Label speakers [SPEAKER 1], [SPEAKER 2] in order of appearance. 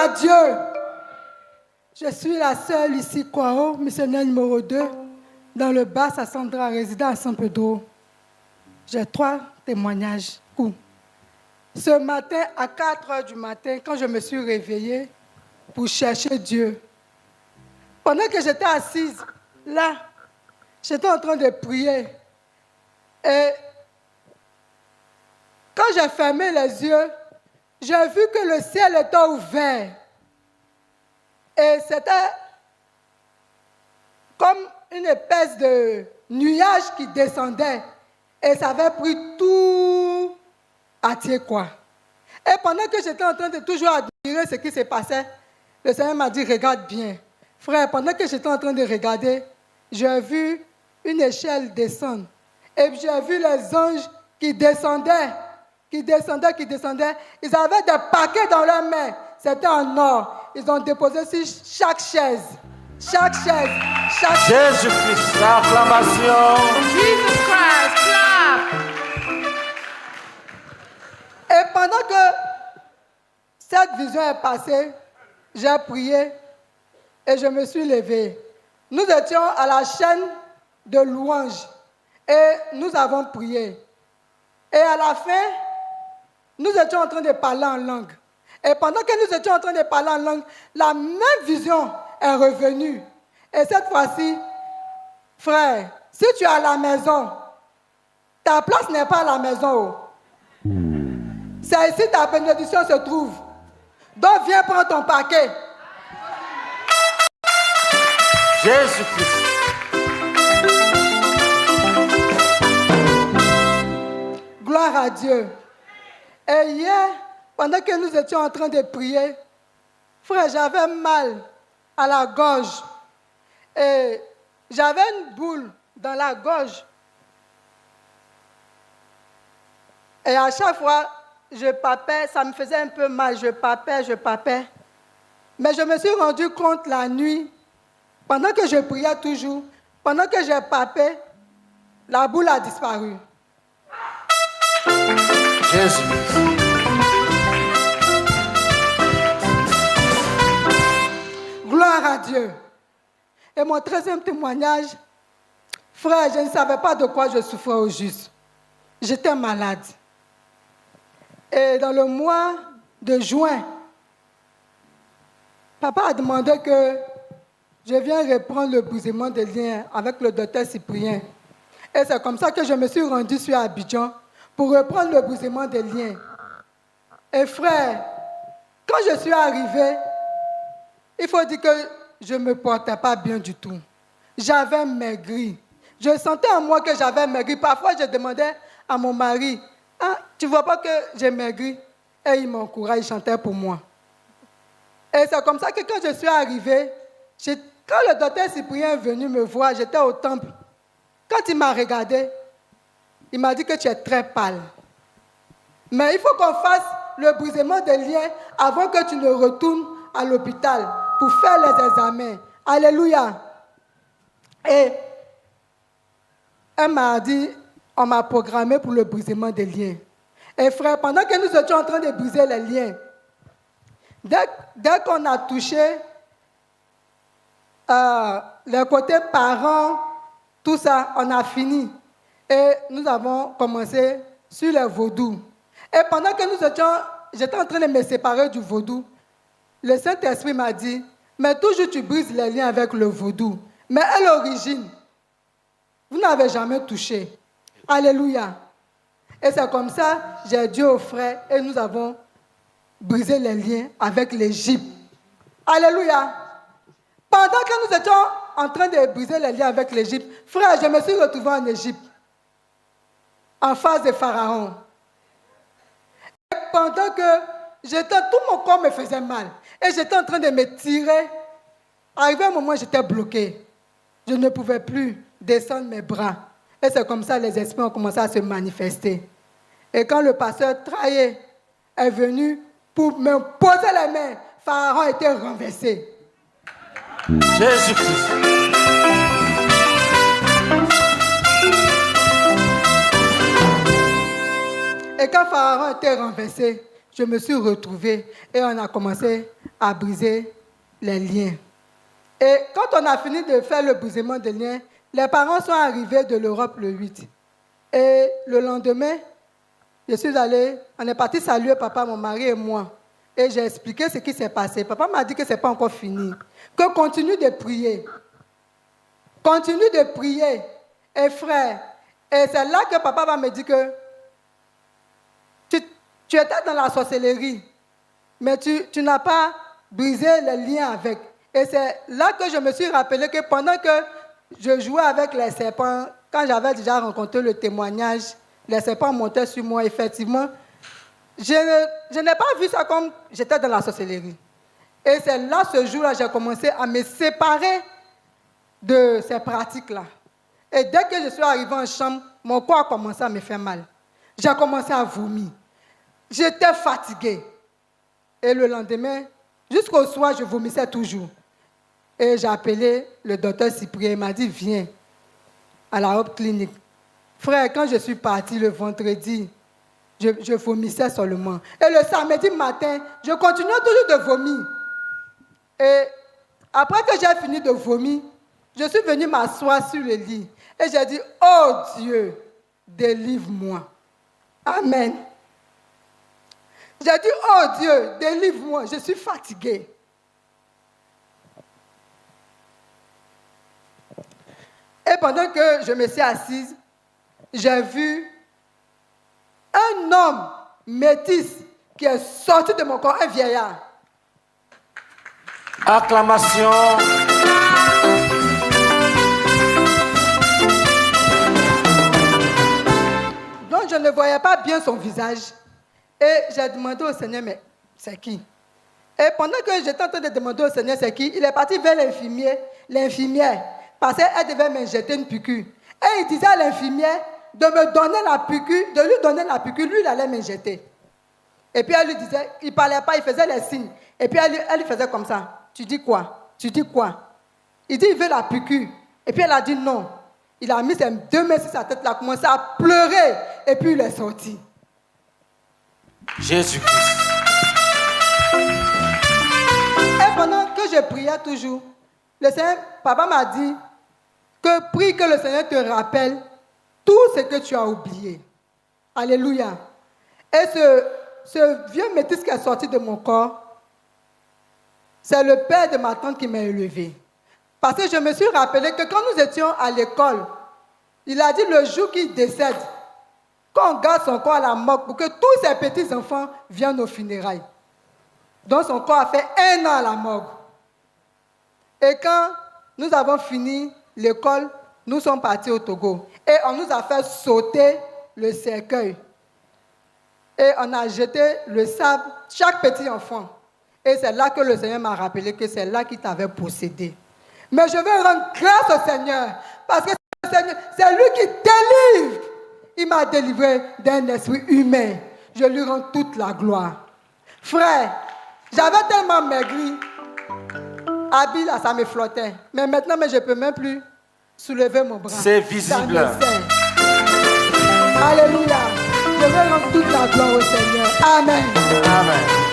[SPEAKER 1] à Dieu. Je suis la seule ici, Kwao, missionnaire numéro 2, dans le bas à Sandra, résident à San Pedro. J'ai 3 témoignages. Ce matin, à 4 heures du matin, quand je me suis réveillée pour chercher Dieu, pendant que j'étais assise là, j'étais en train de prier. Et quand j'ai fermé les yeux, j'ai vu que le ciel était ouvert. Et c'était comme une épaisse de nuage qui descendait. Et ça avait pris tout à quoi. Et pendant que j'étais en train de toujours admirer ce qui se passait, le Seigneur m'a dit, regarde bien. Frère, pendant que j'étais en train de regarder, j'ai vu une échelle descendre. Et j'ai vu les anges qui descendaient. Ils avaient des paquets dans leurs mains. C'était en or. Ils ont déposé sur chaque chaise.
[SPEAKER 2] Jésus-Christ, acclamation.
[SPEAKER 3] Jesus Christ, clap.
[SPEAKER 1] Et pendant que cette vision est passée, j'ai prié et je me suis levée. Nous étions à la chaîne de louanges et nous avons prié. Et à la fin, nous étions en train de parler en langue. Et pendant que nous étions en train de parler en langue, la même vision est revenue. Et cette fois-ci, frère, si tu es à la maison, ta place n'est pas à la maison. C'est ici ta bénédiction se trouve. Donc viens prendre ton paquet.
[SPEAKER 2] Jésus-Christ.
[SPEAKER 1] Gloire à Dieu. Et hier, pendant que nous étions en train de prier, frère, j'avais mal à la gorge. Et j'avais une boule dans la gorge. Et à chaque fois, je papais, ça me faisait un peu mal. Je papais. Mais je me suis rendu compte la nuit, pendant que je priais toujours, pendant que j'ai papé, la boule a disparu.
[SPEAKER 2] Jésus.
[SPEAKER 1] Gloire à Dieu. Et mon 13e témoignage, frère, je ne savais pas de quoi je souffrais au juste. J'étais malade. Et dans le mois de juin, papa a demandé que je vienne reprendre le brisement des liens avec le docteur Cyprien. Et c'est comme ça que je me suis rendu sur Abidjan pour reprendre le brisement des liens. Et frère, quand je suis arrivé, il faut dire que je ne me portais pas bien du tout. J'avais maigri. Je sentais en moi que j'avais maigri. Parfois, je demandais à mon mari, « Ah, tu ne vois pas que j'ai maigri ?» Et il m'encourageait, il chantait pour moi. Et c'est comme ça que quand je suis arrivé, quand le docteur Cyprien est venu me voir, j'étais au temple. Quand il m'a regardé, il m'a dit que tu es très pâle. Mais il faut qu'on fasse le brisement des liens avant que tu ne retournes à l'hôpital pour faire les examens. Alléluia. Et elle m'a dit, on m'a programmé pour le brisement des liens. Et frère, pendant que nous étions en train de briser les liens, dès qu'on a touché les côtés parents, tout ça, on a fini. Et nous avons commencé sur les vaudous. Et pendant que j'étais en train de me séparer du vaudou, le Saint-Esprit m'a dit, mais toujours tu brises les liens avec le vaudou. Mais à l'origine, vous n'avez jamais touché. Alléluia. Et c'est comme ça, j'ai dit aux frères, et nous avons brisé les liens avec l'Égypte. Alléluia. Pendant que nous étions en train de briser les liens avec l'Égypte, frère, je me suis retrouvé en Égypte, en face de Pharaon. Et pendant que tout mon corps me faisait mal, et j'étais en train de me tirer, arrivé un moment où j'étais bloqué. Je ne pouvais plus descendre mes bras. Et c'est comme ça que les esprits ont commencé à se manifester. Et quand le pasteur Traillé est venu pour me poser les mains, Pharaon était renversé.
[SPEAKER 2] Jésus-Christ.
[SPEAKER 1] Et quand Pharaon était renversé, je me suis retrouvée et on a commencé à briser les liens. Et quand on a fini de faire le brisement des liens, les parents sont arrivés de l'Europe le 8. Et le lendemain, je suis allée, on est parti saluer papa, mon mari et moi. Et j'ai expliqué ce qui s'est passé. Papa m'a dit que ce n'est pas encore fini. Que continue de prier. Continue de prier. Et frère, et c'est là que papa va me dire que tu étais dans la sorcellerie, mais tu n'as pas brisé les liens avec. Et c'est là que je me suis rappelé que pendant que je jouais avec les serpents, quand j'avais déjà rencontré le témoignage, les serpents montaient sur moi, effectivement. Je n'ai pas vu ça comme j'étais dans la sorcellerie. Et c'est là, ce jour-là, j'ai commencé à me séparer de ces pratiques-là. Et dès que je suis arrivée en chambre, mon corps a commencé à me faire mal. J'ai commencé à vomir. J'étais fatiguée. Et le lendemain, jusqu'au soir, je vomissais toujours. Et j'ai appelé le docteur Cyprien. Il m'a dit, viens à la Hope Clinic. Frère, quand je suis partie le vendredi, je vomissais seulement. Et le samedi matin, je continuais toujours de vomir. Et après que j'ai fini de vomir, je suis venue m'asseoir sur le lit. Et j'ai dit, oh Dieu, délivre-moi. Amen. J'ai dit, oh Dieu, délivre-moi, je suis fatiguée. Et pendant que je me suis assise, j'ai vu un homme métis qui est sorti de mon corps, un vieillard.
[SPEAKER 2] Acclamation.
[SPEAKER 1] Donc je ne voyais pas bien son visage. Et j'ai demandé au Seigneur, mais c'est qui? Et pendant que j'étais en train de demander au Seigneur c'est qui, il est parti vers l'infirmière, parce qu'elle devait m'injecter une piqûre. Et il disait à l'infirmière de me donner la piqûre, de lui donner la piqûre, lui il allait m'injecter. Et puis elle lui disait, il ne parlait pas, il faisait les signes. Et puis elle lui faisait comme ça. Tu dis quoi? Tu dis quoi? Il dit, il veut la piqûre. Et puis elle a dit non. Il a mis ses 2 mains sur sa tête, il a commencé à pleurer. Et puis il est sorti.
[SPEAKER 2] Jésus-Christ.
[SPEAKER 1] Et pendant que je priais toujours, le Seigneur, papa m'a dit que prie que le Seigneur te rappelle tout ce que tu as oublié. Alléluia. Et ce vieux métis qui est sorti de mon corps, c'est le père de ma tante qui m'a élevé. Parce que je me suis rappelé que quand nous étions à l'école, il a dit le jour qu'il décède, qu'on garde son corps à la morgue pour que tous ses petits-enfants viennent aux funérailles. Donc son corps a fait 1 an à la morgue. Et quand nous avons fini l'école, nous sommes partis au Togo. Et on nous a fait sauter le cercueil. Et on a jeté le sable, chaque petit enfant. Et c'est là que le Seigneur m'a rappelé que c'est là qu'il t'avait possédé. Mais je veux rendre grâce au Seigneur, parce que c'est lui qui délivre. Il m'a délivré d'un esprit humain. Je lui rends toute la gloire. Frère, j'avais tellement maigri. Habile, ça me flottait. Mais maintenant, je ne peux même plus soulever mon bras.
[SPEAKER 2] C'est visible.
[SPEAKER 1] Alléluia. Je veux rendre toute la gloire au Seigneur. Amen.
[SPEAKER 2] Amen.